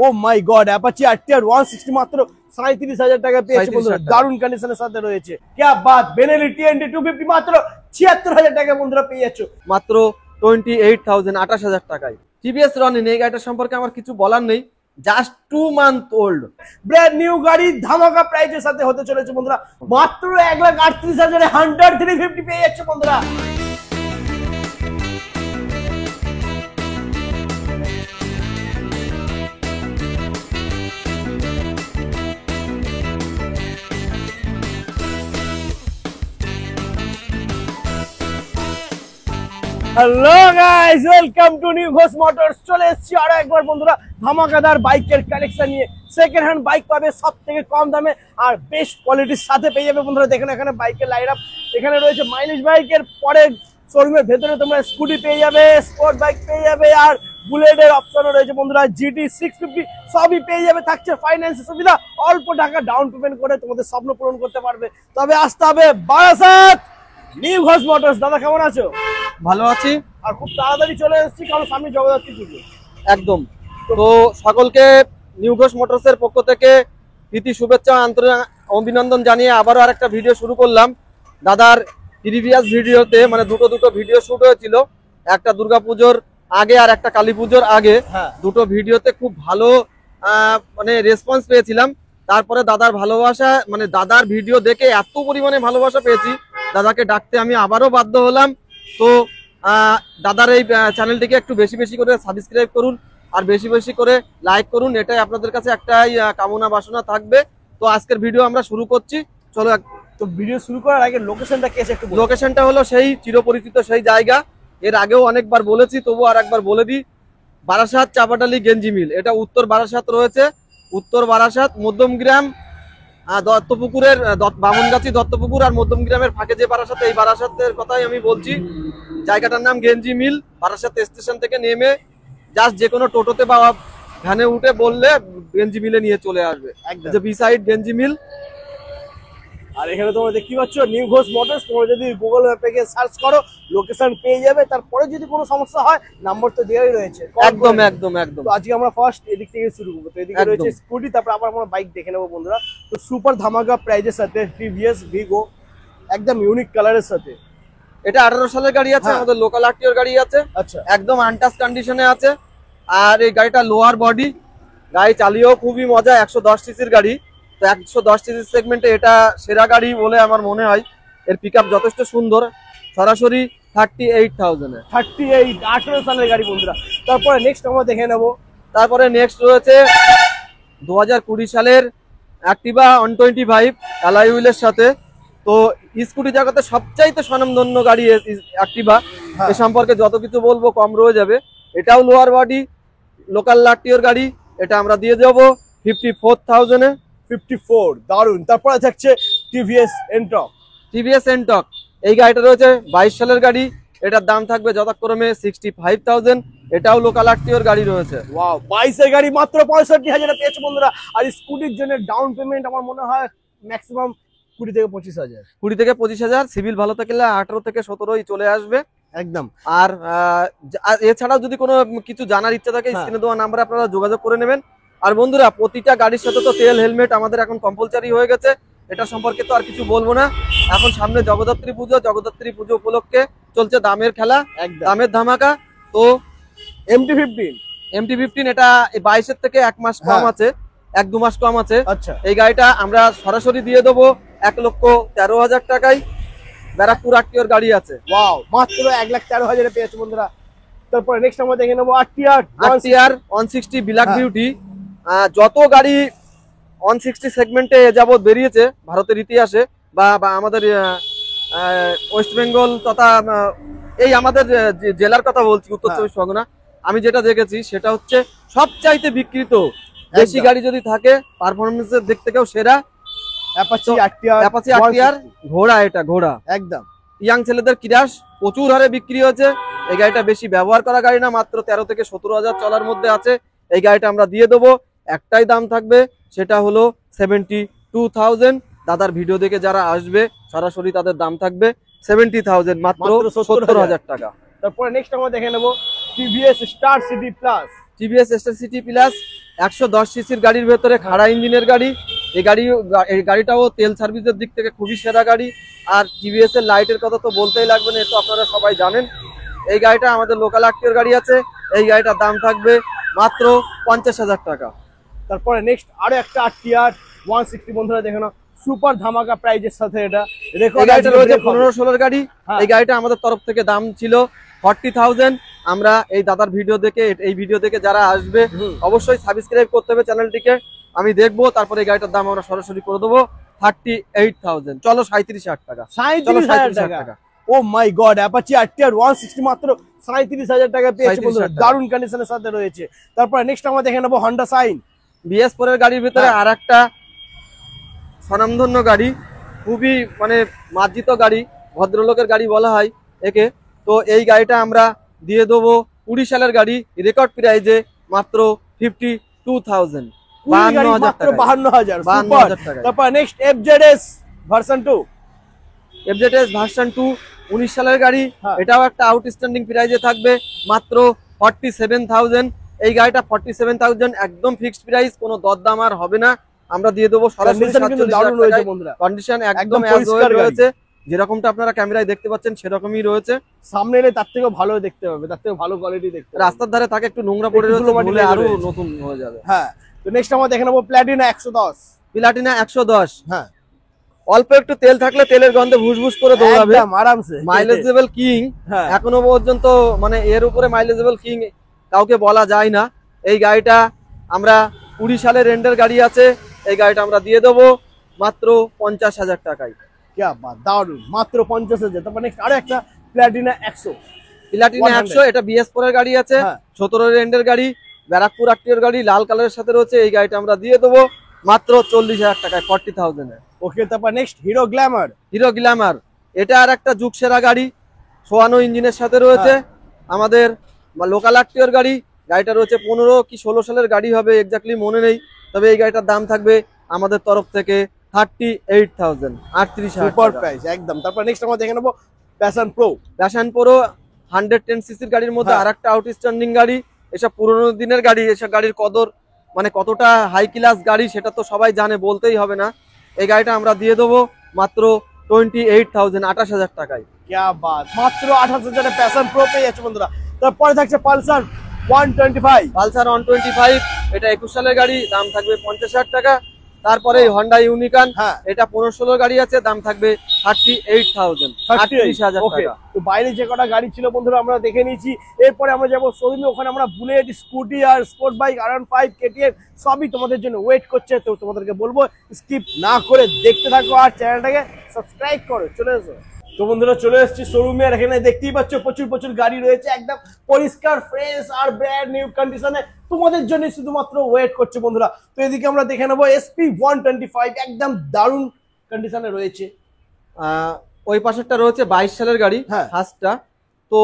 ও মাই god, Apache RTR 160 মাত্র 37,000 টাকা পেয়েছে বন্ধুরা, দারুণ কন্ডিশনের সাথে রয়েছে। क्या बात, বেনেলি টিএনটি 250 মাত্র 76,000 টাকা বন্ধুরা পেয়ে যাচ্ছ মাত্র 28,000 28,000 টাকায়। টিভিএস রনিন এই গাড়িটা সম্পর্কে আমার কিছু বলার নেই, just 2 month old, brand new গাড়ি, ধামাকা প্রাইজের সাথে হতে চলেছে বন্ধুরা, মাত্র 1,38,000 এ 100 350 পেয়ে যাচ্ছে বন্ধুরা। Hello guys, welcome to new Ghosh motors. চলে এসেছি আরো একবার বন্ধুরা ধামাকাদার বাইকের কালেকশন নিয়ে। সেকেন্ড হ্যান্ড বাইক পাবে সব থেকে কম দামে আর বেস্ট কোয়ালিটির সাথে পেয়ে যাবে বন্ধুরা। দেখেন এখানে বাইকের লাইন আপ, এখানে রয়েছে মাইলেজ বাইকের পরে শোরুমের ভেতরে তোমরা স্কুটি পেয়ে যাবে, স্পোর্ট বাইক পেয়ে যাবে, আর বুলেটের অপশনও রয়েছে বন্ধুরা, জিটি 650 সবই পেয়ে যাবে। থাকছে ফাইন্যান্সের সুবিধা, অল্প টাকা ডাউন পেমেন্ট করে তোমাদের স্বপ্ন পূরণ করতে পারবে। তবে আসতে হবে বারাসাত নিউ ঘোষ মোটরস। দাদা কেমন আছো? ভালো আছি, আর খুব তাড়াতাড়ি চলে এসেছি কারণ সামনে জগদ্ধাত্রী পুজো। একদম। তো সকলকে নিউ ঘোষ মোটরসের পক্ষ থেকে প্রীতি শুভেচ্ছা আন্তরিক অভিনন্দন জানিয়ে আবারও আরেকটা ভিডিও শুরু করলাম। দাদার প্রিভিয়াস ভিডিওতে মানে দুটো ভিডিও শুট হয়েছিল, একটা দুর্গাপুজোর আগে আর একটা কালী পুজোর আগে। দুটো ভিডিওতে খুব ভালো মানে রেসপন্স পেয়েছিলাম। তারপরে দাদার ভালোবাসা মানে দাদার ভিডিও দেখে এত পরিমাণে ভালোবাসা পেয়েছি, দাদাকে ডাকতে আমি আবারও বাধ্য হলাম। তো দাদার এই চ্যানেলটিকে একটু বেশি বেশি করে সাবস্ক্রাইব করুন আর বেশি বেশি করে লাইক করুন, এটাই আপনাদের কাছে একটাই কামনা বাসনা থাকবে। তো আজকের ভিডিও আমরা শুরু করছি, চলো। তো ভিডিও শুরু করার আগে লোকেশনটা কি আছে একটু? লোকেশনটা হলো সেই চিরপরিচিত সেই জায়গা, এর আগেও অনেকবার বলেছি, তবু আর একবার বলে দিই। বারাসাত চাপাটালি গেঞ্জি মিল, এটা উত্তর বারাসাত রয়েছে। উত্তর বারাসাত মধ্যমগ্রাম দত্তপুকুরের বামনগাছি দত্তপুকুর আর মধ্যমগ্রামের ফাঁকে যে বারাসাত, এই বারাসাতের কথাই আমি বলছি। জায়গাটার নাম গেঞ্জি মিল। বারাসাত স্টেশন থেকে নেমে জাস্ট যে কোনো টোটোতে বা ভ্যানে উঠে বললে গেঞ্জি মিলে নিয়ে চলে আসবে, যে বি সাইড গেঞ্জি মিল। আর এখানে তোমরা দেখতে পাচ্ছ নিউ ঘোষ মোটরস। তোমরা যদি গুগল ম্যাপে গিয়ে সার্চ করো লোকেশন পেয়ে যাবে। তারপরে যদি কোনো সমস্যা হয় নাম্বার তো দেওয়াই রয়েছে। একদম একদম একদম। তো আজকে আমরা ফার্স্ট এদিক থেকে শুরু করবো। তো এদিকে রয়েছে স্কুটি, তারপর আবার আমরা বাইক দেখে নেবো বন্ধুরা। তো সুপার ধামাকা প্রাইজের সাথে টিভিএস ভিগো একদম ইউনিক কালারের সাথে। এটা 18 সালের গাড়ি আছে, আমাদের লোকাল আরটিওর গাড়ি আছে। আচ্ছা, একদম আনটাচ কন্ডিশনে আছে। আর এই গাড়িটা লোয়ার বডি, গাড়ি চালিয়েও খুবই মজা। 110 সিসির গাড়ি, তো 110 সিসির সেগমেন্টে এটা সেরা গাড়ি বলে আমার মনে হয়। এর পিকআপ যথেষ্ট সুন্দর, সরাসরি 38,000 এ। 38 18 সালের গাড়ি বন্ধুরা। তারপরে নেক্সট আমরা দেখে নেবো। তারপরে নেক্সট রয়েছে 2020 সালের অ্যাক্টিভা 125 অ্যালয় হুইলের সাথে। তো স্কুটি জগতে সবচাইতে স্বনামধন্য গাড়ি অ্যাক্টিভা, এ সম্পর্কে যত কিছু বলবো কম রয়ে যাবে। এটাও লোয়ার বডি, লোকাল লাটিওর গাড়ি, এটা আমরা দিয়ে দেবো 54,000 এ। 54, দারুন। তারপরে থাকছে টিভিএস এন্টক। টিভিএস এন্টক এই গাড়িটা রয়েছে 22 সালের গাড়ি, এটার দাম থাকবে যথাক্রমে 65,000। এটাও লোকাল আরটিওর গাড়ি রয়েছে। ওয়াও, 22 এর গাড়ি মাত্র 65,000 এ পেয়েছে বন্ধুরা। আর স্কুটির জন্য ডাউন পেমেন্ট আমার মনে হয় ম্যাক্সিমাম 20 থেকে 25,000। 20 থেকে 25,000, সিভিল ভালো থাকলে 18 থেকে 17ই চলে আসবে একদম। আর এছাড়াও যদি কোনো কিছু জানার ইচ্ছা থাকে স্ক্রিনে দেওয়া নাম্বারে আপনারা যোগাযোগ করে নেবেন। আর বন্ধুরা, প্রতিটা গাড়ির সাথে তো তেল হেলমেট আমাদের এখন কম্পালসারি হয়ে গেছে, এটা সম্পর্কে তো আর কিছু বলবো না। এখন সামনে জগদ্ধাত্রী পুজো উপলক্ষে চলছে দামের খেলা, দামের ধামাকা। তো MT-15 এটা 22 এর থেকে 1 মাস কম আছে, 1-2 মাস কম আছে। আচ্ছা, এই গাড়িটা আমরা সরাসরি দিয়ে দেবো 1,13,000 টাকায়। ব্যারাকপুর আরটিওর গাড়ি আছে। ওয়াও, মাত্র 1,13,000 এ পেয়েছে বন্ধুরা। তারপরে নেক্সট আমরা দেখে নেবো আরটিআর 160 ব্ল্যাক বিউটি। যত গাড়ি 160 সেগমেন্টে যাবত বেরিয়েছে ভারতের ইতিহাসে বা আমাদের ওয়েস্ট বেঙ্গল তথা এই আমাদের জেলার কথা বলছি, উত্তর চব্বিশ পরগনা, আমি যেটা দেখেছি সেটা হচ্ছে সবচাইতে বিক্রিত দেশি গাড়ি যদি থাকে পারফরমেন্সের দিক থেকেও সেরা অ্যাপাচি আরটিআর ঘোড়া। এটা ঘোড়া একদম ইয়াং ছেলেদের ক্রাশ, প্রচুর হারে বিক্রি হয়েছে। এই গাড়িটা বেশি ব্যবহার করা গাড়ি না, মাত্র 13 থেকে 17,000 চলার মধ্যে আছে। এই গাড়িটা আমরা দিয়ে দেবো, একটাই দাম থাকবে, সেটা হলো 72,000। দাদার ভিডিও দেখে যারা আসবে সরাসরি তাদের দাম থাকবে 70,000, মাত্র 70,000 টাকা। তারপরে নেক্সট আমরা দেখে নেবো TVS star city plus. TVS star city plus 110 সিসির গাড়ির ভেতরে খাড়া ইঞ্জিনের গাড়ি। এই গাড়িটাও তেল সার্ভিসের দিক থেকে খুবই সেরা গাড়ি। আর টিভিএস এর লাইটের কথা তো বলতেই লাগবে না, এ তো আপনারা সবাই জানেন। এই গাড়িটা আমাদের লোকাল আটটির গাড়ি আছে, এই গাড়িটার দাম থাকবে মাত্র 50,000 টাকা। তারপরে নেক্সট আরো একটা আরটিআর 160 বন্ধুরা দেখে নাও, সুপার ধামাকা প্রাইজের সাথে এটা এই গাড়িটা রয়েছে 15-16 গাড়ি। এই গাড়িটা আমাদের তরফ থেকে দাম ছিল 40,000। আমরা এই দাদার ভিডিও দেখে, এই ভিডিও দেখে যারা আসবে অবশ্যই সাবস্ক্রাইব করতে হবে চ্যানেলটিকে। আমি দেখবো, তারপরে এই গাড়িটার দাম আমরা সরাসরি করে দেবো 38,000। চলো 37,000 টাকা। 37,000 টাকা। ও মাই গড, অ্যাপাচি আরটিআর 160 মাত্র 37,000 টাকা পেয়েছে বন্ধুরা, দারুণ কন্ডিশনের সাথে রয়েছে। তারপরে নেক্সট আমরা দেখে নেবো হন্ডা সাইন BS4 এর গাড়ির ভিতরে আর একটা স্বনামধন্য গাড়ি, খুবই মানে মার্জিত গাড়ি, ভদ্রলোকের গাড়ি বলা হয় একে। তো এই গাড়িটা আমরা দিয়ে দেবো 20 সালের গাড়ি, রেকর্ড প্রাইজে মাত্র 52,000। 52,000 টাকা। তারপর next FZS version 2, FZS version 2 19 সালের গাড়ি। এটাও একটা আউটস্ট্যান্ডিং প্রাইজে থাকবে মাত্র 47,000। এই গাড়িটা 47,000 একদম ফিক্সড প্রাইস, কোনো দরদাম আর হবে না। আমরা দিয়ে দেবো সরাসরি 47,000 বন্ধুরা। কন্ডিশন একদম রয়েছে, যেরকমটা আপনারা ক্যামেরায় দেখতে পাচ্ছেন সেরকমই রয়েছে। সামনে এলে তার থেকেও ভালো দেখতে পাবে, তার থেকেও ভালো কোয়ালিটি দেখতে পাবে। রাস্তার ধারে থাকে একটু নোংরা পড়ে রয়েছে, বলে আরো নতুন হয়ে যাবে। হ্যাঁ, তো নেক্সট আমরা দেখে নেবো প্ল্যাটিনা 110। প্ল্যাটিনা 110, হ্যাঁ, অল্প একটু তেল থাকলে তেলের গন্ধে ভুসভুস করে দৌড়াবে আরামসে। মাইলেজেবল কিং, এখনো পর্যন্ত মানে এর উপরে মাইলেজেবল কিং কাউকে বলা যায় না। এই গাড়িটা আমরা 20 সালের রেন্টের গাড়ি আছে, এই গাড়িটা আমরা দিয়ে দেবো মাত্র 50,000 টাকায়। क्या बात, দারুন, মাত্র 50,000। তারপর নেক্সট আরো একটা প্ল্যাটিনা 100। প্ল্যাটিনা 100 এটা BS4 এর গাড়ি আছে, 17 রেন্টের গাড়ি, ব্যারাকপুর আটটির গাড়ি, লাল কালারের সাথে রয়েছে। এই গাড়িটা আমরা দিয়ে দেবো মাত্র 40,000 টাকায়, 40,000 এ। ওকে, তারপর next hero Glamour. Hero Glamour এটা আর একটা যুগ সেরা গাড়ি, 54 ইঞ্জিনের সাথে রয়েছে, আমাদের লোকাল আটটির গাড়ি। গাড়িটা রয়েছে 15 কি 16 সালের গাড়ি হবে, এক্স্যাক্টলি মনে নেই। তবে এই গাড়িটার দাম থাকবে আমাদের তরফ থেকে 38,000, 38,000 সুপার প্রাইস একদম। তারপর নেক্সট আমরা দেখে নেবো প্যাশন প্রো। প্যাশন প্রো 110 সিসির গাড়ির মধ্যে আরেকটা আউটস্ট্যান্ডিং গাড়ি। এসব পুরোনো দিনের গাড়ি, এসব গাড়ির কদর মানে কতটা হাই ক্লাস গাড়ি সেটা তো সবাই জানে, বলতেই হবে না। এই গাড়িটা আমরা দিয়ে দেবো মাত্র 28,000, 28,000 টাকায়। क्या बात, মাত্র 28,000 এ প্যাশন প্রো পেয়ে যাচ্ছে বন্ধুরা। তারপরে থাকছে পালসার 125। পালসার 125 এটা 21 সালের গাড়ি, দাম থাকবে 50,000 টাকা। তারপরে হন্ডা ইউনিকর্ন, এটা 15-16 গাড়ি আছে, দাম থাকবে 38,000, 38,000 টাকা। তো বাইরে যে কটা গাড়ি ছিল বন্ধুরা আমরা দেখে নিয়েছি। এরপরে আমরা যাবো শোরুমে, ওখানে আমরা বুলেট, স্কুটি আর স্পোর্ট বাইক, R15, KTM সবই তোমাদের জন্য ওয়েট করছে। তো তোমাদেরকে বলবো স্কিপ না করে দেখতে থাকো আর চ্যানেলটাকে সাবস্ক্রাইব করো। চলে এসো। তো বন্ধুরা চলে এসেছি শোরুমে, আর এখানে দেখতেই পাচ্ছ প্রচুর গাড়ি রয়েছে, একদম পরিষ্কার, ফ্রেশ আর ব্র্যান্ড নিউ কন্ডিশনে তোমাদের জন্য শুধুমাত্র ওয়েট করছে বন্ধুরা। তো এদিকে আমরা দেখে নেবো SP 125, একদম দারুণ কন্ডিশনে রয়েছে। ওই পাশেরটা রয়েছে 22 সালের গাড়ি, ফার্স্টটা। তো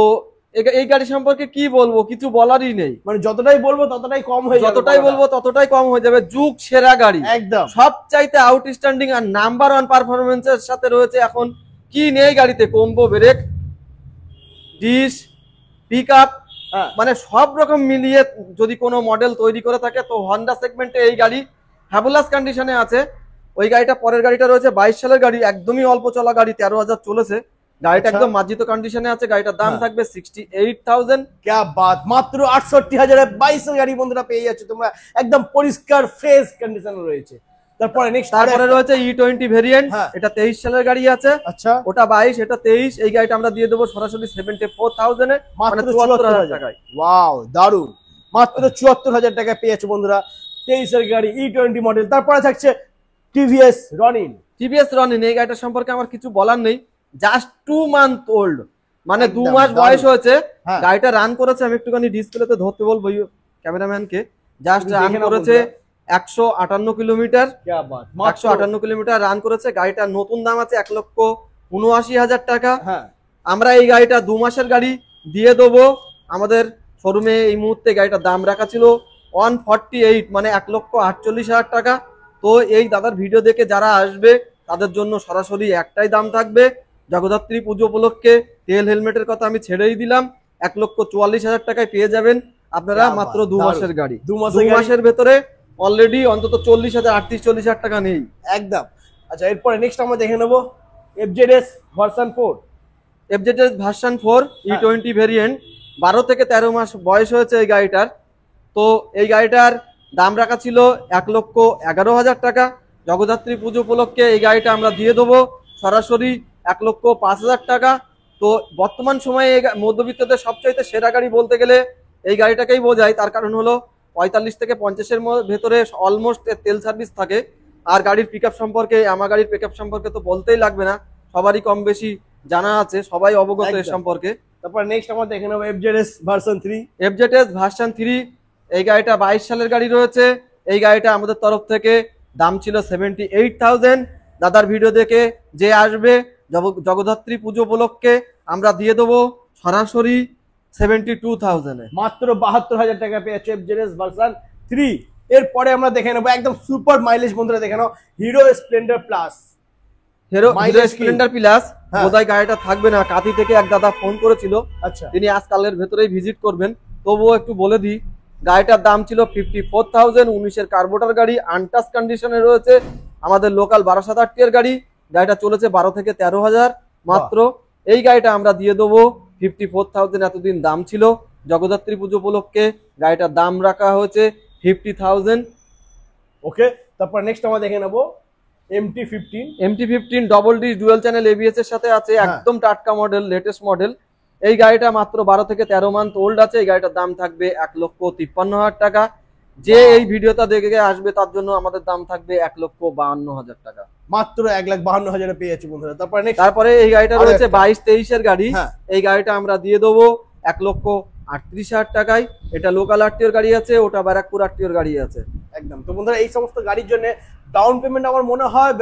এই গাড়ি সম্পর্কে কি বলবো, কিছু বলারই নেই। মানে যতটাই বলবো ততটাই কম হয়ে যাবে, যতটাই বলবো ততটাই কম হয়ে যাবে। যুগ সেরা গাড়ি, একদম সবচাইতে আউটস্ট্যান্ডিং আর নাম্বার 1 পারফরমেন্সের সাথে রয়েছে। এখন কি নেই গাড়িতে, কম্বো ব্রেক, ডিশ, পিকআপ, মানে সব রকম মিলিয়ে যদি কোনো মডেল তৈরি করে থাকে তো হন্ডা সেগমেন্টে এই গাড়ি হ্যাবুলাস কন্ডিশনে আছে। ওই গাড়িটা পরের গাড়িটা রয়েছে 22 সালের গাড়ি, একদমই অল্প চলা গাড়ি, 13,000 চলেছে। গাড়িটা একদম মার্জিত কন্ডিশনে আছে। গাড়িটার দাম থাকবে 68,000। क्या बात, মাত্র 68,000 এ 22 এর গাড়ি বন্ধুরা পেয়ে যাচ্ছে তোমরা, একদম পরিষ্কার ফ্রেশ কন্ডিশনে রয়েছে। তারপরে রয়েছে E20 ভেরিয়েন্ট, এটা 23 সালের গাড়ি আছে। আচ্ছা, ওটা 22, এটা 23। এই গাড়িটা আমরা দিয়ে দেবো সরাসরি 74,000 এ, মানে 74,000 টাকায়। ওয়াও, দারুন, মাত্র 74,000 টাকায় পেয়ে যাচ্ছে বন্ধুরা 23 এর গাড়ি E20 মডেল। তারপরে থাকছে TVS রনিন। TVS রনিন, এই গাড়িটার সম্পর্কে আমার কিছু বলার নেই, জাস্ট 2 মান্থ ওল্ড, মানে 2 মাস বয়স হয়েছে। গাড়িটা রান করেছে, আমি একটুখানি ডিসপ্লেতে ধরতে বলবো ক্যামেরাম্যানকে, জাস্ট রান করেছে 158 কিলোমিটার। 158 কিলোমিটার রান করেছে। গাড়িটার নতুন দাম আছে 1,79,000 টাকা। আমরা এই গাড়িটা 2 মাসের গাড়ি দিয়ে দেবো। আমাদের শোরুমে এই মুহূর্তে গাড়িটার দাম রাখা ছিল 148, মানে 1,48,000 টাকা। তো এই দাদার ভিডিও দেখে যারা আসবে তাদের জন্য সরাসরি একটাই দাম থাকবে, জগদ্ধাত্রী পুজো উপলক্ষে তেল হেলমেটের কথা আমি ছেড়েই দিলাম, 1,44,000 টাকায় পেয়ে যাবেন। আপনারা क्या মাত্র बात, 2 দারুণ। মাসের গাড়ি 2 মাসের 2 গাড়ি। মাসের ভেতরে অলরেডি অন্তত 40,000 টাকা নেই একদম। আচ্ছা এরপরে নেক্সট আমরা দেখে নেবো FZS version 4। FZS version 4 E20 variant 12 থেকে 13 মাস বয়স হয়েছে এই গাড়িটার। তো এই গাড়িটার দাম রাখা ছিল 1,11,000 টাকা। জগদ্ধাত্রী পুজো উপলক্ষে এই গাড়িটা আমরা দিয়ে দেবো সরাসরি 1,05,000 টাকা। তো বর্তমান সময়ে এই মধ্যবিত্তদের সবচাইতে সেরা গাড়ি বলতে গেলে এই গাড়িটাকেই বোঝায়। তার কারণ হলো 45 থেকে 50-এর ভেতরে অলমোস্ট তেল সার্ভিস থাকে। আর গাড়ির পিকআপ সম্পর্কে, আমার গাড়ির পিকআপ সম্পর্কে তো বলতেই লাগবে না, সবারই কম বেশি জানা আছে, সবাই অবগত এর একদম। সম্পর্কে। তারপর নেক্সট আমরা দেখে নেবো এফজেডএস ভার্সন 3। এফজেডএস ভার্সন 3 এই গাড়িটা 22 সালের গাড়ি রয়েছে। এই গাড়িটা আমাদের তরফ থেকে দাম ছিল 78,000। দাদার ভিডিও দেখে যে আসবে জগদ্ধাত্রী পুজো উপলক্ষে আমরা দিয়ে দেবো সরাসরি 72,000 এ। মাত্র 72,000 টাকা পেয়ে যাচ্ছে এফজেডএস ভার্সন 3। এরপরে আমরা দেখে নেবো একদম সুপার মাইলেজ বন্ধুরা, দেখে নাও Hero Splendor plus. Hero Mileage কি? স্প্লেন্ডার প্লাস হ্যাঁ। বোধহয় গাড়িটা থাকবে না, কাঁথি থেকে এক দাদা ফোন করেছিল, আচ্ছা তিনি আজকালের ভেতরেই ভিজিট করবেন। তবুও একটু বলে দিই, গাড়িটার দাম ছিল 54,000। 19-এর কার্বোটার গাড়ি, আনটাচ কন্ডিশনে রয়েছে, আমাদের লোকাল 12,000 এর গাড়ি। গাড়িটা চলেছে 12 থেকে 13,000 মাত্র। এই গাড়িটা আমরা দিয়ে দেবো 54,000। এতদিন দাম ছিল, জগদ্ধাত্রী পুজো উপলক্ষে গাড়িটার দাম রাখা হয়েছে 50,000। ওকে। তারপর নেক্সট আমরা দেখে নেবো MT-15। MT-15 double D dual channel ABS এর সাথে আছে, হ্যাঁ। একদম টাটকা মডেল, লেটেস্ট মডেল। এই গাড়িটা মাত্র 12 থেকে 13 মান্থ ওল্ড আছে। এই গাড়িটার দাম থাকবে 1,53,000 টাকা। যে এই ভিডিওটা দেখে আসবে তার জন্য আমাদের দাম থাকবে 1,52,000 টাকা। মাত্র 1,52,000 পেয়ে যাচ্ছে বন্ধুরা। তারপর নেক্সট তারপরে এই গাড়িটা আরো রয়েছে একটা। 22-23 এর গাড়ি। হ্যাঁ। এই গাড়িটা আমরা দিয়ে দেবো 1,38,000 টাকায়। এটা লোকাল আরটিওর গাড়ি আছে, ওটা ব্যারাকপুর আরটিওর গাড়ি আছে। একদম। তো বন্ধুরা এই সমস্ত গাড়ির জন্য ডাউন পেমেন্ট আমার মনে হয়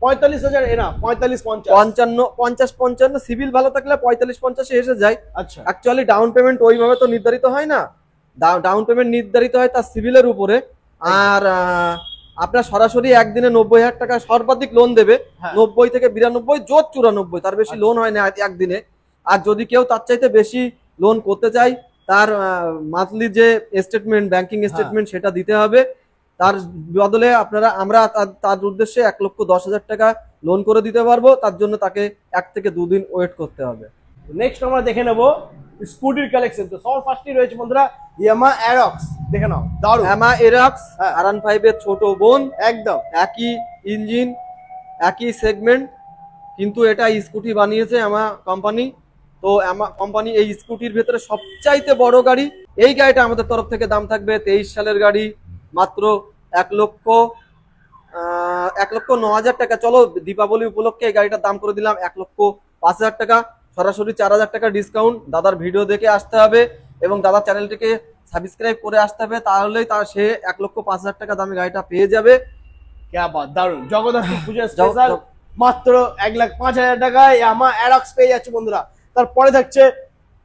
45,000 না 45-50। 50-55 সিভিল ভালো থাকলে 45-50 এসে যায়। আচ্ছা অ্যাকচুয়ালি ডাউন পেমেন্ট ওইভাবে তো নির্ধারিত হয় না, ডাউন পেমেন্ট নির্ধারিত হয় তার সিভিলের উপরে। আর আপনার সরাসরি একদিনে 90,000 টাকা সর্বাধিক লোন দেবে। হ্যাঁ। 90 থেকে 92, জোর 94, তার বেশি লোন হয় না একদিনে। আর যদি কেউ তার চাইতে বেশি লোন করতে চায়, তার মান্থলি যে স্টেটমেন্ট, ব্যাংকিং স্টেটমেন্ট, সেটা দিতে হবে। তার বদলে আমরা তার উদ্দেশ্যে 1,10,000 টাকা লোন করে দিতে পারবো। তার জন্য তাকে 1 থেকে 2 দিন ওয়েট করতে হবে। নেক্সট আমরা দেখে নেবো স্কুটির কালেকশন। তো সবার ফার্স্টই রয়েছে বন্ধুরা ইয়ামাহা অ্যারক্স, দেখে নাও দারুণ। ইয়ামাহা এরক্স হ্যাঁ। R15 এর ছোট বোন, একদম একই ইঞ্জিন, একই সেগমেন্ট, কিন্তু এটা স্কুটি বানিয়েছে আমার কোম্পানি। তো আমার কোম্পানি এই স্কুটির ভেতরে সবচাইতে বড় গাড়ি। এই গাড়িটা আমাদের তরফ থেকে দাম থাকবে 23 সালের গাড়ি, মাত্র 1,09,000 টাকা। চলো দীপাবলি উপলক্ষে এই গাড়িটার দাম করে দিলাম 1,05,000 টাকা। সরাসরি 4,000 টাকা ডিসকাউন্ট। দাদার ভিডিও দেখে আসতে হবে এবং দাদার চ্যানেলটিকে সাবস্ক্রাইব করে আসতে হবে, তাহলেই সে 1,05,000 টাকা দামে গাড়িটা পেয়ে যাবে। क्या बात, দারুণ। জগদ্ধাত্রী পূজা জগ- স্পেশাল জগ- মাত্র 1,05,000 টাকায় ইয়ামাহা অ্যারক্স পেয়ে যাচ্ছে বন্ধুরা। তারপরে থাকছে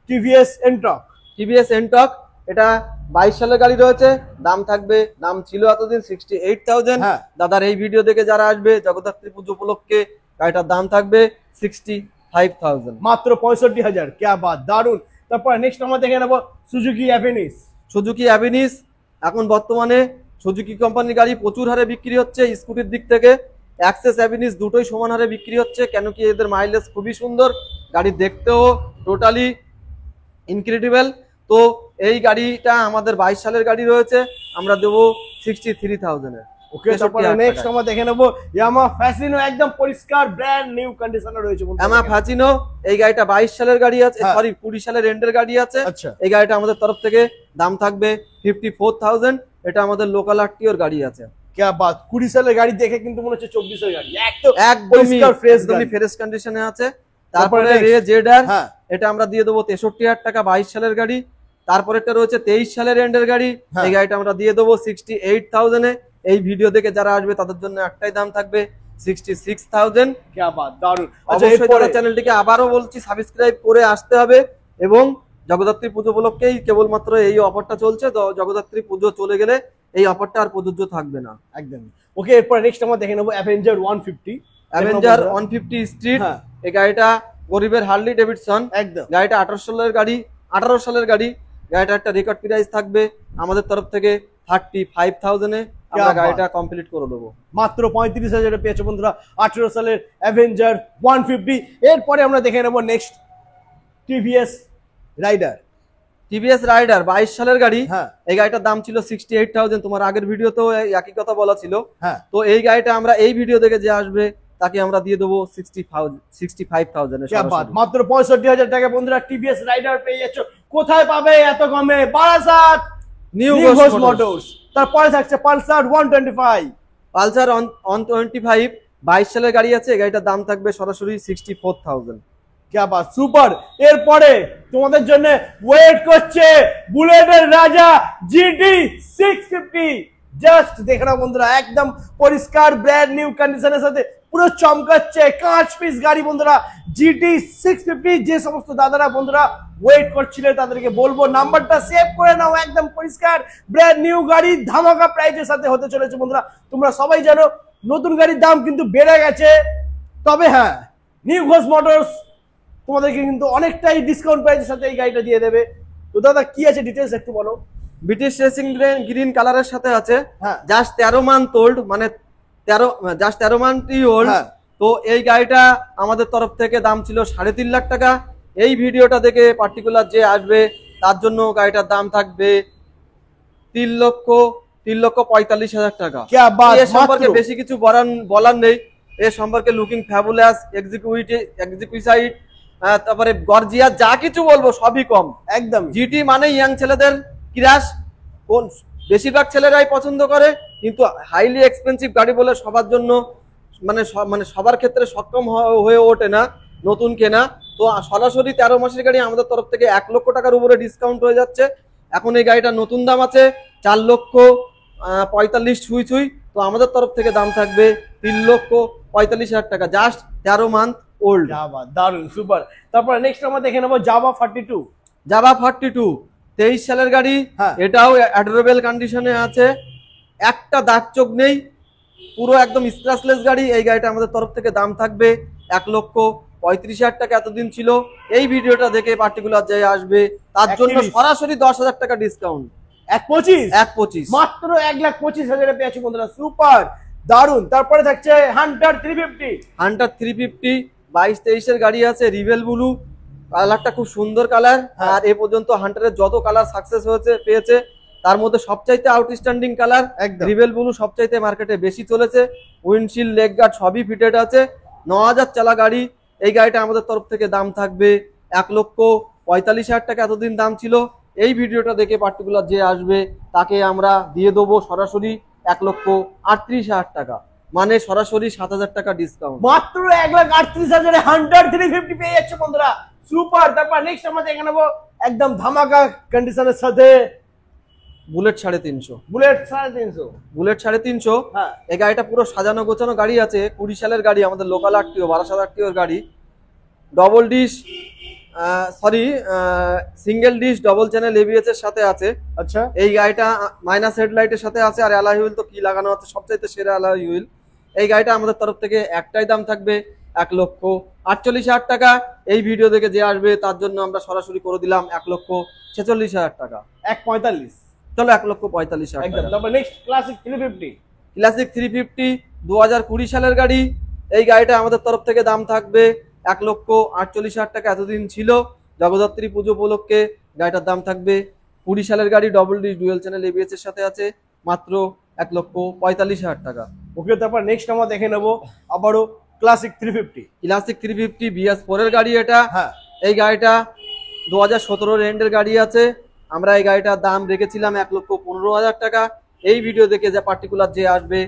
টিভিএস এন্ট্রক। টিভিএস এনটক, এটা 22 সালের গাড়ি রয়েছে। দাম থাকবে, দাম ছিল এতদিন 68,000। হ্যাঁ। দাদার এই ভিডিও দেখে যারা আসবে জগদ্ধাত্রী পুজো উপলক্ষে গাড়িটার দাম থাকবে 65,000। মাত্র 65,000। क्या बात, দারুণ। তারপরে নেক্সট আমরা দেখে নেবো সুজুকি অ্যাভেনিস। সুজুকি অ্যাভিনিস এখন বর্তমানে সুজুকি কোম্পানির গাড়ি প্রচুর হারে বিক্রি হচ্ছে। স্কুটির দিক থেকে অ্যাক্সেস অ্যাভিনিস দুটোই সমান হারে বিক্রি হচ্ছে, কেন কি এদের মাইলেজ খুবই সুন্দর, গাড়ি দেখতেও টোটালি ইনক্রেডিবল। তো এই গাড়িটা আমাদের 22 সালের গাড়ি রয়েছে, আমরা দেবো 63,000 এর। ওকে। তারপরে 63,000 নেক্সট টাকায়। আমরা দেখে নেবো ইয়ামাহা ফ্যাসিনো, একদম পরিষ্কার ব্র্যান্ড নিউ কন্ডিশনে রয়েছে বন্ধুরা। ইয়ামাহা ফাজিনো, এই গাড়িটা 22 সালের গাড়ি আছে, হ্যাঁ। সরি 20 সালের এন্ডের গাড়ি আছে। আচ্ছা এই গাড়িটা আমাদের তরফ থেকে দাম থাকবে 54,000। এটা আমাদের লোকাল আরটিওর গাড়ি আছে। क्या बात, 20 সালের গাড়ি দেখে কিন্তু মনে হচ্ছে 24-এর গাড়ি। একদম একদমই পরিষ্কার ফ্রেশ একদমই গাড়ি। ফ্রেশ কন্ডিশনে আছে। তারপরে তারপরে next। রে জেডার, হ্যাঁ এটা আমরা দিয়ে দেবো 63,000 টাকা, 22 সালের গাড়ি। তারপরেরটা রয়েছে 23 সালের এন্ডের গাড়ি। হ্যাঁ। এই গাড়িটা আমরা দিয়ে দেবো 68,000 এ। এই ভিডিও দেখে যারা আসবে তাদের জন্য একটাই দাম থাকবে 66,000। क्या बात, দারুণ। আচ্ছা অবশ্যই এরপরে তারা চ্যানেলটিকে আবারও বলছি সাবস্ক্রাইব করে আসতে হবে। এবং জগদ্ধাত্রী পুজো উপলক্ষেই কেবলমাত্র এই অফারটা চলছে, তো জগদ্ধাত্রী পুজো চলে গেলে এই অফারটা আর প্রযোজ্য থাকবে না। একদম। ওকে। এরপর নেক্সট আমরা দেখে নেবো অ্যাভেঞ্জার 150। অ্যাভেঞ্জার 150 স্ট্রিট, হ্যাঁ এই গাড়িটা গরিবের হার্লি ডেভিডসন। একদম। গাড়িটা 18 সালের গাড়ি, 18 সালের গাড়ি। গাড়িটার একটা রেকর্ড প্রাইস থাকবে আমাদের তরফ থেকে 35,000-এ আমরা গাড়িটা কমপ্লিট করে দেবো। মাত্র 35,000-এ পেয়েছে বন্ধুরা 18 সালের অ্যাভেঞ্জার 150। এরপরে আমরা দেখে নেব next TVS Raider. TVS Raider 22 সালের গাড়ি। হ্যাঁ, এই গাড়িটার দাম ছিল 68,000, তোমার আগের ভিডিওতেও একই কথা বলা ছিল। হ্যাঁ, তো এই গাড়িটা আমরা এই ভিডিও দেখে যে আসবে তাকে আমরা দিয়ে দেবো 65,000। মাত্র 65,000 টাকা বন্ধুরা টিভিএস রাইডার পেয়ে যাচ্ছ। কোথায় পাবে এত কমে? Barasat new Ghosh motors. তারপরে থাকছে পালসার 125। পালসার 125 22 সালের গাড়ি আছে, এই গাড়িটার দাম থাকবে সরাসরি 64,000। সুপার। এরপরে তোমাদের জন্য ওয়েট করছে বুলেটের রাজা জিটি 650। জাস্ট দেখে নাও বন্ধুরা, একদম পরিষ্কার ব্র্যান্ড নিউ কন্ডিশনের সাথে পুরো চমকাচ্ছে কাঁচ পিস গাড়ি বন্ধুরা জিটি 650। যে সমস্ত দাদারা বন্ধুরা ওয়েট করছিলেন তাদেরকে বলবো নাম্বারটা সেভ করে নাও। একদম পরিষ্কার ব্র্যান্ড নিউ গাড়ি ধামাকা প্রাইজের সাথে হতে চলেছে বন্ধুরা। তোমরা সবাই জানো নতুন গাড়ির দাম কিন্তু বেড়ে গেছে, তবে হ্যাঁ নিউ ঘোষ মোটরস তোমাদেরকে কিন্তু অনেকটাই ডিসকাউন্ট প্রাইসের সাথে এই গাড়িটা দিয়ে দেবে। তো দাদা কি আছে ডিটেইলস একটু বলো। ব্রিটিশ রেসিং গ্রিন কালারের সাথে আছে, হ্যাঁ, জাস্ট 13 মান্থ ওল্ড, মানে 13 মান্থই ওল্ড। হ্যাঁ। তো এই গাড়িটা আমাদের তরফ থেকে দাম ছিল 3.5 লাখ টাকা। এই ভিডিওটা দেখে পার্টিকুলার যে আসবে তার জন্য গাড়িটার দাম থাকবে 3,45,000 টাকা। এ সম্পর্কে বেশি কিছু বলার নেই। এ সম্পর্কে লুকিং ফ্যাবুলাস, এক্সিকিউসাইড, তারপরে গর্জিয়াস, যা কিছু বলবো সবই কম একদম। জিটি মানে ইয়াং ছেলেদের ক্রাশ, কোন বেশিরভাগ ছেলেরাই পছন্দ করে, কিন্তু হাইলি এক্সপেন্সিভ গাড়ি বলে সবার জন্য মানে সবার ক্ষেত্রে সক্ষম হয়ে ওঠে না নতুন কেনা। তো সরাসরি 13 মাসের গাড়ি আমাদের তরফ থেকে 1 লক্ষ টাকার উপরে ডিসকাউন্ট হয়ে যাচ্ছে। এখন এই গাড়িটার নতুন দাম আছে 4,45,000 ছুঁই। তো আমাদের তরফ থেকে দাম থাকবে 3,45,000 টাকা, জাস্ট 13 মান্থ ওল্ড। দারুন, সুপার। তারপর নেক্সট আমরা দেখে নেবো জাভা 42। জাভা 42 23 সালের গাড়ি। হ্যাঁ। এটাও অ্যাডোরেবল কন্ডিশনে আছে, একটা দাগ চোখ নেই, পুরো একদম স্ক্র্যাচলেস গাড়ি। এই গাড়িটা আমাদের তরফ থেকে দাম থাকবে 1,35,000 টাকা এতদিন ছিল। এই ভিডিওটা দেখে পার্টিকুলার যে আসবে তার জন্য সরাসরি 10,000 টাকা ডিসকাউন্ট। 1,25,000 মাত্র 1,25,000 পেয়েছে বন্ধুরা, সুপার দারুন। তারপরে থাকছে হান্টার 350। হান্টার 350 22-23 এর গাড়ি আছে, রিভেল ব্লু কালারটা খুব সুন্দর কালার। আর এ পর্যন্ত হান্টারের যত কালার সাকসেস পেয়েছে তার মধ্যে সবচাইতে আউটস্ট্যান্ডিং কালার রিভেল ব্লু, সবচাইতে মার্কেটে বেশি চলেছে। উইন্ডশিল্ড, লেগ গার্ড সবই ফিটেড আছে। 9,000 চালা গাড়ি। এই গাড়িটা আমাদের তরফ থেকে দাম থাকবে 1,45,000 টাকা এতদিন দাম ছিল। এই ভিডিওটা দেখে পার্টিকুলার যে আসবে তাকে আমরা দিয়ে দেবো সরাসরি 1,38,000 টাকা, মানে সরাসরি 7,000 টাকা ডিসকাউন্ট। মাত্র 1,38,000 হান্টার 350 পেয়ে যাচ্ছে বন্ধুরা, সুপার। তারপর নেক্সট আমরা দেখে নেবো একদম ধামাকা কন্ডিশনের সাথে বুলেট 350। বুলেট 350। বুলেট 350। হ্যাঁ, এই গাড়িটা পুরো সাজানো গোছানো গাড়ি আছে, 20 সালের গাড়ি, আমাদের লোকাল আরটিও 12,000 আরটিওর গাড়ি। Double dish single dish double channel ABS এর সাথে আছে। আচ্ছা, এই গাড়িটা মাইনাস হেডলাইটের সাথে আছে, আর অ্যালয় হুইল তো কি লাগানো আছে, সবচাইতে সেরা অ্যালয় হুইল। এই গাড়িটা আমাদের তরফ থেকে একটাই দাম থাকবে 1,48,000 টাকা। এই ভিডিও দেখে যে আসবে তার জন্য আমরা সরাসরি করে দিলাম 1,46,000 টাকা। 1,45,000 চলো 1,45,000 একদম। টাকা। তারপর নেক্সট ক্লাসিক 350। ক্লাসিক 350 2020 সালের গাড়ি। এই গাড়িটা আমাদের তরফ থেকে দাম থাকবে 1,48,000 টাকা এতদিন ছিল। জগদ্ধাত্রী পুজো উপলক্ষে গাড়িটার দাম থাকবে 20 সালের গাড়ি, double dish dual channel ABS এর সাথে আছে, মাত্র 1,45,000 টাকা। ওকে, তারপর নেক্সট আমরা দেখে নেবো আবারও ক্লাসিক 350। ক্লাসিক 350 BS4 এর গাড়ি এটা। হ্যাঁ, এই গাড়িটা 2017 এন্ডের গাড়ি আছে। আমরা এই গাড়িটার দাম রেখেছিলাম 1,15,000 টাকা। এই ভিডিও দেখে যে পার্টিকুলার যে আসবে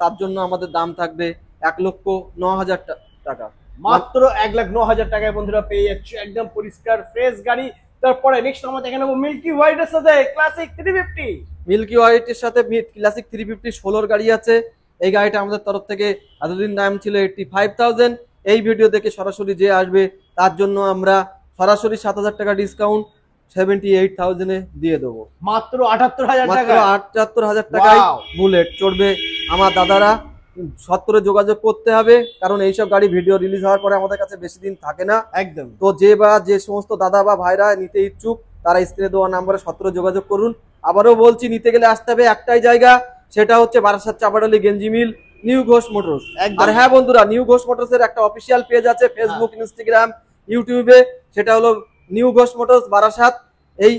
তার জন্য আমাদের দাম থাকবে 1,09,000 টাকা, মাত্র 1,09,000 টাকায় বন্ধুরা পেয়ে যাচ্ছে একদম পরিষ্কার ফ্রেশ গাড়ি। তারপরে নেক্সট আমরা দেখে নেবো মিল্কি হোয়াইটের সাথে ক্লাসিক 350। মিল্কি হোয়াইটের সাথে ক্লাসিক 350 16 গাড়ি আছে। এই গাড়িটা আমাদের তরফ থেকে এতদিন দাম ছিল 85,000। এই ভিডিও দেখে সরাসরি যে আসবে তার জন্য আমরা সরাসরি 7,000 টাকা ডিসকাউন্ট 78,000 এ দিয়ে দেবো। মাত্র 78,000 টাকা, মাত্র 78,000 টাকায় বুলেট চড়বে আমার দাদারা। সত্তরে যোগাযোগ করতে হবে, কারণ এইসব গাড়ি ভিডিও রিলিজ হওয়ার পরে আমাদের কাছে বেশি দিন থাকে না। একদম। তো যে সমস্ত দাদা বা ভাইরা নিতে ইচ্ছুক তারা স্ক্রিনে দেওয়া নাম্বারে সত্তর যোগাযোগ করুন। আবারও বলছি, নিতে গেলে আসতে হবে একটাই জায়গা, সেটা হচ্ছে বারাসাত চাপাডালি গেঞ্জি মিল, নিউ ঘোষ মোটরস। আর হ্যাঁ বন্ধুরা, নিউ ঘোষ মোটরস এর একটা অফিসিয়াল পেজ আছে ফেসবুক, ইনস্টাগ্রাম, ইউটিউবে, সেটা হলো নিউ ঘোষ মোটরস বারাসাত। এই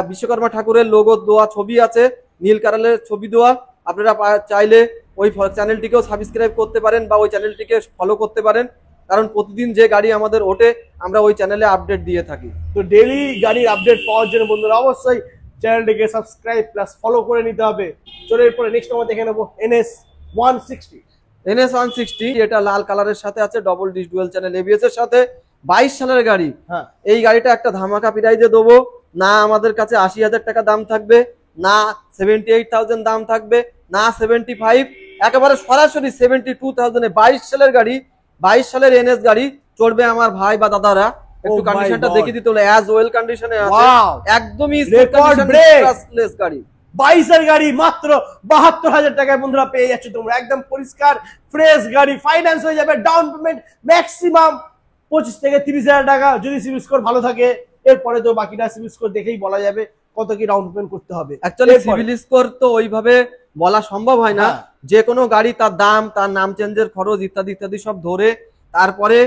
বিশ্বকর্মা ঠাকুরের লোগো দেওয়া ছবি আছে, নীল কালারের ছবি দেওয়া। আপনারা চাইলে ওই চ্যানেলটিকেও সাবস্ক্রাইব করতে পারেন বা ওই চ্যানেলটিকে ফলো করতে পারেন, কারণ প্রতিদিন যে গাড়ি আমাদের ওঠে আমরা ওই চ্যানেলে আপডেট দিয়ে থাকি। তো ডেইলি গাড়ির আপডেট পাওয়ার জন্য বন্ধুরা অবশ্যই চ্যানেলটিকে সাবস্ক্রাইব প্লাস ফলো করে নিতে হবে। চলো এরপরে নেক্সট আমরা দেখে নেবো NS 160। NS 160 এটা লাল কালারের সাথে আছে, double disc dual channel ABS এর সাথে, 22 সালের গাড়ি। হ্যাঁ, এই গাড়িটা একটা ধামাকা প্রাইজে দেবো না, আমাদের কাছে 80,000 টাকা দাম থাকবে না, 78,000 দাম থাকবে না, 75, একেবারে সরাসরি 72,000 এ 22 সালের গাড়ি, 22 সালের NS গাড়ি চড়বে আমার ভাই বা দাদারা। একটু Oh my কন্ডিশনটা God! দেখে দিতে হলো, অ্যাজ ওয়েল কন্ডিশনে আছে, Wow! একদমই Record break! স্ক্র্যাচলেস গাড়ি। 22 এর গাড়ি মাত্র 72,000 টাকায় বন্ধুরা পেয়ে যাচ্ছ তোমরা, একদম পরিষ্কার ফ্রেশ গাড়ি। ফাইন্যান্স হয়ে যাবে, ডাউন পেমেন্ট ম্যাক্সিমাম 25 থেকে 30,000 টাকা যদি সিভিল স্কোর ভালো থাকে। এরপরে তো বাকিটা সিভিল স্কোর দেখেই বলা যাবে কত কি ডাউন পেমেন্ট করতে হবে। অ্যাকচুয়ালি সিভিল স্কোর তো ওইভাবে বলা সম্ভব হয় না, যে কোনো গাড়ি তার দাম, তার নাম চেঞ্জের খরচ ইত্যাদি ইত্যাদি সব ধরে তারপরে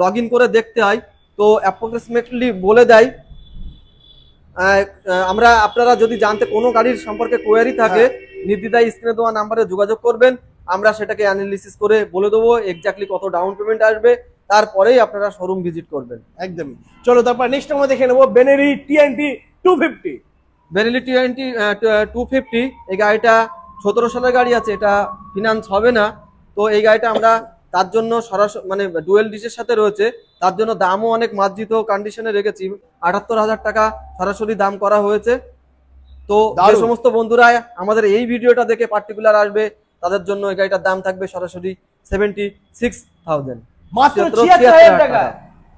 লগ ইন করে দেখতে হয়। তো অ্যাপ্রক্সিমেটলি বলে দেয়। আমরা আপনারা যদি জানতে কোনো গাড়ির সম্পর্কে কোয়ারি থাকে, নির্দ্বিধায় স্ক্রিনে দেওয়া নাম্বারে যোগাযোগ করবেন, আমরা সেটাকে অ্যানালিসিস করে বলে দেবো এক্স্যাক্টলি কত ডাউন পেমেন্ট আসবে, তারপরেই আপনারা শোরুম ভিজিট করবেন। একদমই। চলো তারপর নেক্সট আমরা দেখে নেবো বেনেলি TNT 250। বেনেলি TNT 250, এই গাড়িটা 17 সালের গাড়ি আছে, এটা ফিনান্স হবে না। তো এই গাড়িটা আমরা তার জন্য সরাসরি মানে ডুয়েল ডিসের সাথে রয়েছে, তার জন্য দামও অনেক মার্জিত কন্ডিশনে রেখেছি, 78,000 টাকা সরাসরি দাম করা হয়েছে। তো যে সমস্ত বন্ধুরা আমাদের এই ভিডিওটা দেখে পার্টিকুলার আসবে, তাদের জন্য এই গাড়িটার দাম থাকবে সরাসরি 76,000, মাত্র 76,000 টাকা।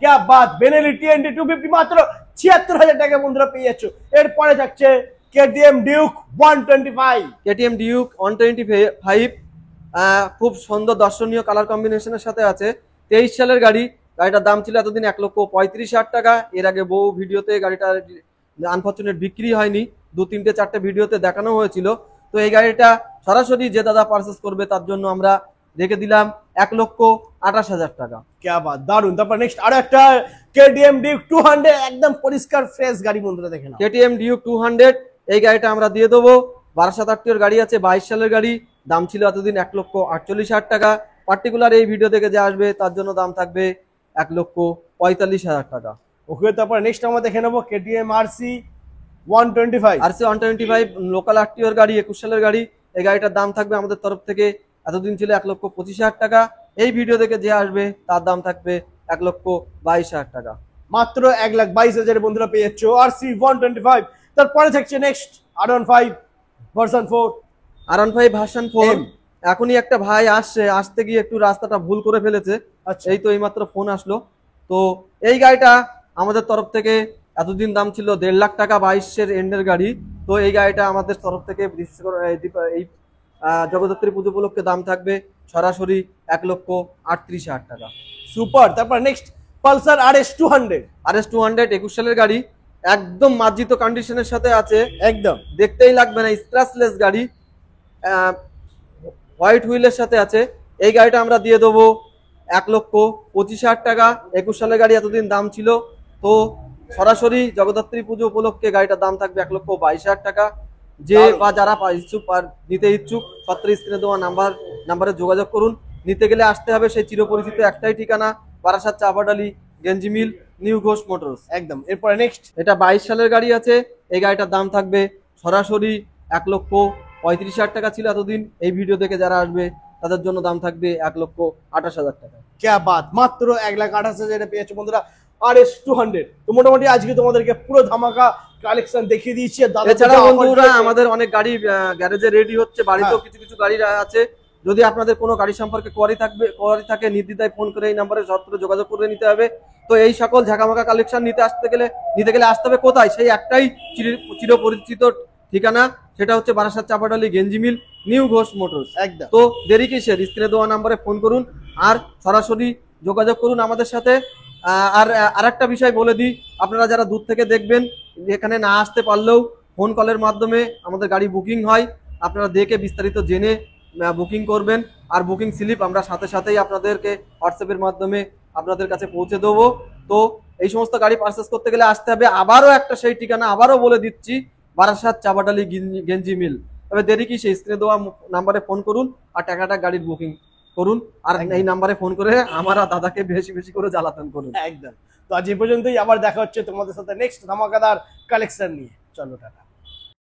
क्या बात! বেনেলি TNT 250 মাত্র 76,000 টাকা বন্ধুরা পেয়ে যাচ্ছ। এরপরে থাকছে KTM ডিউক 125। KTM ডিউক 125 খুব সুন্দর দর্শনীয় কালার কম্বিনেশনের সাথে আছে, 23 সালের গাড়ি। গাড়িটার দাম ছিল এতদিন 1,35,000 টাকা। এর আগে বহু ভিডিওতে গাড়িটা আনফরচুনেট বিক্রি হয়নি, 2-3-4টে ভিডিওতে দেখানো হয়েছিল। তো এই গাড়িটা সরাসরি যে দাদা পারচেস করবে তার জন্য আমরা রেখে দিলাম 1,28,000 টাকা। क्या बात! দারুন। তারপর নেক্সট আরো একটা KTM ডিউক 200, একদম পরিষ্কার ফ্রেশ গাড়ি বন্ধুরা দেখে নাও। KTM ডিউক 200, এই গাড়িটা আমরা দিয়ে দেবো, 12,000 গাড়ি আছে, 22 সালের গাড়ি। দাম ছিল এতদিন 1,48,000 টাকা। পার্টিকুলার এই ভিডিও থেকে যে আসবে তার জন্য দাম থাকবে 1,45,000 টাকা। ওকে, তারপর নেক্সট আমরা দেখে নেবো KTM RC 125। RC 125 local RTO গাড়ি, 21 সালের গাড়ি। এই গাড়িটার দাম থাকবে আমাদের তরফ থেকে এতদিন ছিল 1,25,000 টাকা। এই ভিডিও থেকে যে আসবে তার দাম থাকবে 1,22,000 টাকা। মাত্র 1,22,000 বন্ধুরা পেয়ে যাচ্ছ RC 125। তারপরে থাকছে next R15 version 4। R15 version 4 এখনই একটা ভাই আসতে গিয়ে একটু রাস্তাটা ভুল করে ফেলেছে। আচ্ছা, এই তো এইমাত্র ফোন আসলো। তো এই গাড়িটা আমাদের তরফ থেকে এতদিন দাম ছিল 1.5 লাখ টাকা, 22-এর এন্ডের গাড়ি। তো এই গাড়িটা আমাদের তরফ থেকে বিশেষ করে এই জগদ্ধাত্রী পুজো উপলক্ষে দাম থাকবে সরাসরি 1,38,000 টাকা। সুপার। তারপর নেক্সট পালসার RS 200। RS 200 21 সালের গাড়ি, একদম মার্জিত কন্ডিশনের সাথে আছে, একদম দেখতেই লাগবে না, স্ক্র্যাচলেস গাড়ি, হোয়াইট হুইলের সাথে আছে। এই গাড়িটা আমরা দিয়ে দেবো 1,25,000 টাকা। 21 সালের গাড়ি, এতদিন দাম ছিল। তো সরাসরি জগদ্ধাত্রী পুজো উপলক্ষে গাড়িটার দাম থাকবে 1,22,000 টাকা। যে বা যারা ইচ্ছুক নিতে ইচ্ছুক সত্তর স্ক্রিনে দেওয়া নাম্বারে যোগাযোগ করুন। নিতে গেলে আসতে হবে সেই চিরপরিচিত একটাই ঠিকানা, বারাসাত চাপাডালি গেঞ্জি মিল, নিউ ঘোষ মোটরস। একদম। এরপরে নেক্সট এটা 22 সালের গাড়ি আছে। এই গাড়িটার দাম থাকবে সরাসরি 1,35,000 টাকা ছিল এতদিন। এই ভিডিও দেখে যারা আসবে তাদের জন্য দাম থাকবে 1,28,000 টাকা। क्या बात! মাত্র 1,28,000 পেয়েছো বন্ধুরা RS 200। তো মোটামুটি আজকে তোমাদেরকে পুরো ধামাকা কালেকশন দেখিয়ে দিয়েছি। এছাড়া বন্ধুরা আমাদের অনেক গাড়ি গ্যারেজে রেডি হচ্ছে, বাড়িতেও কিছু কিছু গাড়ি আছে। যদি আপনাদের কোনো গাড়ি সম্পর্কে কোয়ারি থাকে, নির্দ্বিধায় ফোন করে এই নাম্বারে সরাসরি যোগাযোগ করে নিতে হবে। তো এই সকল ঝাঁকামাকা কালেকশন নিতে গেলে আসতে হবে কোথায়? সেই একটাই চিরপরিচিত ঠিকানা, সেটা হচ্ছে বারাসাত চাপাডালি গেঞ্জি মিল, নিউ ঘোষ মোটরস। একদম। তো দেরি কিসের? স্ক্রিনে দেওয়া নাম্বারে ফোন করুন আর সরাসরি যোগাযোগ করুন আমাদের সাথে। আর আরেকটা বিষয় বলে দিই, আপনারা যারা দূর থেকে দেখবেন, এখানে না আসতে পারলেও ফোন কলের মাধ্যমে আমাদের গাড়ি বুকিং হয়, আপনারা দেখে বিস্তারিত জেনে বুকিং করবেন। আর বুকিং স্লিপ আমরা সাথে সাথেই আপনাদেরকে হোয়াটসঅ্যাপের মাধ্যমে আপনাদের কাছে পৌঁছে দেবো। তো এই সমস্ত গাড়ি পারচেস করতে গেলে আসতে হবে। আবারও একটা সেই ঠিকানা আবারও বলে দিচ্ছি, বারাসাত চাবাটালি গেঞ্জি মিল। তবে দেরি কি, সেই স্ক্রিনে দেওয়া নাম্বারে ফোন করুন আর টাকাটা গাড়ির বুকিং করুন। আর এই নাম্বারে ফোন করে আমার আর দাদাকে বেশি বেশি করে জ্বালাতন করুন। একদম। তো আজ এই পর্যন্তই, আবার দেখা হচ্ছে তোমাদের সাথে নেক্সট ধামাকাদার কালেকশন নিয়ে। চলো টাটা।